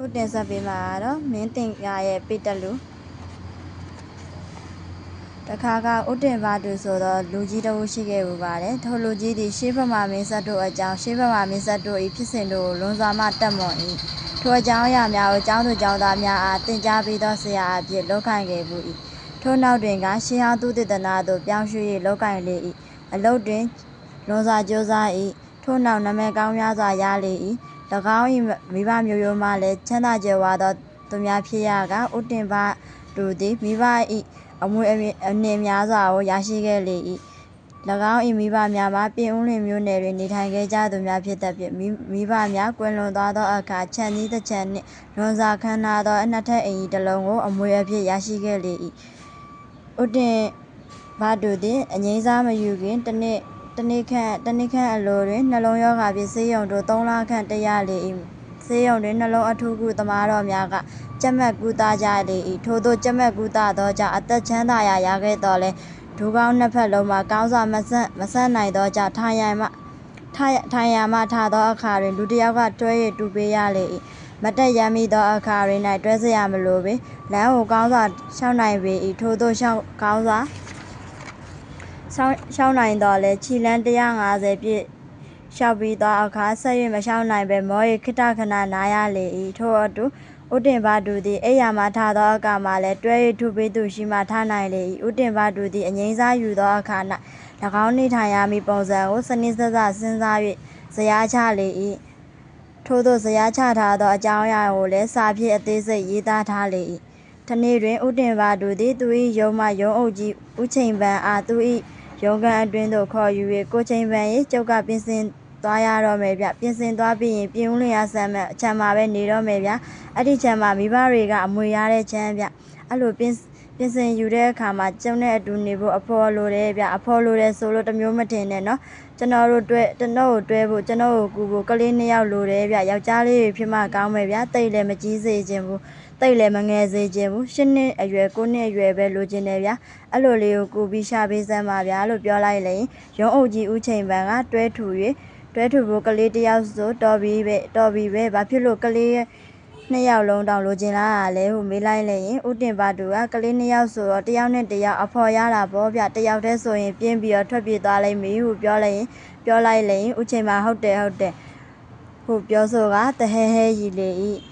ခုတင်ဆက်ပေးမှာကတော့မင်းတင်ရဲ့ပိတလူတခါကဥတင်ပါသူဆိုတော့လူကြီးတစ်ဦးရှိခဲ့ပူပါတယ်ထိုလူကြီးသည်ရှေးဘက်မှမင်းဆက်တို့အကြောင်းရှေးဘက်မှမင်းဆက်တို့၏ဖြစ်စဉ်တို့ကိုလွန်စွာမှတတ်မွန်၏ထိုအကြောင်းအရာများကိုကျောင်းသူကျောင်းသားများအားသင်ကြားပေးသောဆရာအဖြစ်လုပ်ခိုင်းခဲ့ပူ၏ထိုနောက်တွင်ကရှေးဟောင်းသုတေသနသို့ပြောင်းရွှေ့၍လုပ်ကိုင်လေ၏အလုပ်တွင်လွန်စွာကြိုးစား၏ထိုနောက်နာမည်ကောင်းများစွာရလေ၏၎င်း၏မိဘမျိုးရိုးမှလည်းချမ်းသာကြွယ်ဝသောသူများဖြစ်ရကဥတင်ပါသူသည်မိဘ၏အမွေအနှစ်များစွာကိုရရှိခဲ့လေ၏၎င်း၏မိဘများမှာပြင်ဦးလွင်မြို့နယ်တွင်နေထိုင်ခဲ့ကြသူများဖြစ်သဖြင့်မိဘများကွယ်လွန်သွားသောအခါခြံစည်းတစ်ခြံနှင့်လွန်စွာခမ်းနားသောနှစ်ထပ်အိမ်ကြီးတစ်လုံးကိုအမွေအဖြစ်ရရှိခဲ့လေ၏ဥတင်ပါသူသည်အငြိမ်းစားမယူခင်တစ်နေ့ခန့်အလိုတွင်နှလုံးရောဂါဖြင့်ဆေးရုံသို့3 လခန့်တက်ရလေ၏ဆေးရုံတွင်နှလုံးအထူးကုသမားတော်များကကြပ်မတ်ကုသကြလေ၏ထိုသို့ကြပ်မတ်ကုသသောကြောင့်အသက်ချမ်းသာရာရခဲ့သော်လည်းဒူးခေါင်းနှစ်ဖက်လုံးမှာကောင်းစွာမဆန့်နိုင်သောကြောင့်ထိုင်ရာမှထသောအခါတွင်လူတစ်ယောက်ကတွဲ၍တူပေးရလေ၏မတ်တက်ရမ်းမိသောအခါတွင်၌တွဲစရာမလိုပေလမ်းကိုကောင်းစွာရှောင်နိုင်ပေ၏ထိုသို့ကောင်းစွာရှောင်းနိုင်တော့လဲခြေလမ်း150ပြည့်လျှောက်ပြီးသောအခါဆက်၍မရှောင်းနိုင်ပဲမော၍ခိတခဏနားရလေ၏ထို့အတူဥတင်ပါသူသည်အိယာမှထသောအခါမှလည်းတွဲ၍ထုပေးသူရှိမှထနိုင်လေ၏ဥတင်ပါသူသည်အငြိမ်းစားယူသောအခါ၌၎င်းနေထိုင်ရမည့်ပုံစံကိုစနစ်တကျစဉ်းစား၍ဇယားချလေ၏ထို့သို့ဇယားချထားသောအကြောင်းအရာကိုလည်းစာဖြင့်အသေးစိတ်ရေးသားထားလေ၏တနေ့တွင်ဥတင်ပါသူသည်သူ၏ရုံးမှရုံးအုပ်ကြီးဦးချိန်ပန်းအားသူ၏ရုံးခန်းအတွင်းသို့ခေါ်ယူ၍ကိုချိန်ပန်း၏ကျုပ်ကပြင်ဆင်သွားရတော့မယ်ဗျပြင်ဆင်သွားပြီးရင်ပြင်ဦးလွင်ရဆမ်းမဲ့အချမ်းမှာပဲနေတော့မယ်ဗျအဲ့ဒီချမ်းမှာမိဘတွေကအမွေရတဲ့ချမ်းဗျအဲ့လိုပြင်ဆင်ယူတဲ့အခါမှာကျုံနဲ့အတူနေဖို့အဖော်လိုတယ်ဗျအဖော်လိုတယ်ဆိုလို့တမျိုးမထင်နဲ့နော်ကျွန်တော်ကိုတွဲဖို့ကျွန်တော်ကိုကူဖို့ကလေး2 ယောက်လိုတယ်ဗျယောက်ျားလေးတွေဖြစ်မှကောင်းမယ်ဗျတိတ်လည်းမကြီးစေခြင်းဘူးတိတ်လည်းမငယ်စေခြင်းဘူး8 နှစ်အရွယ်9 နှစ်အရွယ်ပဲလိုချင်တယ်ဗျအဲ့လိုလေးကိုကူပြီးရှာပေးစမ်းပါဗျာလို့ပြောလိုက်လေရုံးအုပ်ကြီးဦးချိန်ပန်းကတွဲထူဖို့ကလေး1 ယောက်ဆိုတော်ပြီပဲဘာဖြစ်လို့ကလေး2 ယောက်လုံးတောင်လိုချင်လားလဲဟုမေးလိုက်လေရင်ဥတင်ပါသူကကလေး2 ယောက်ဆိုတော့1 ယောက်နဲ့1 ယောက်အဖော်ရတာပေါ့ဗျ1 ယောက်တည်းဆိုရင်ပြင်းပြီးတော့ထွက်ပြေးသွားလိမ့်မည်ဟုပြောလိုက်လေရင်ဥချိန်ပန်းဟုတ်တယ်ဟုပြောဆိုကတဟဲဟဲရီလေ၏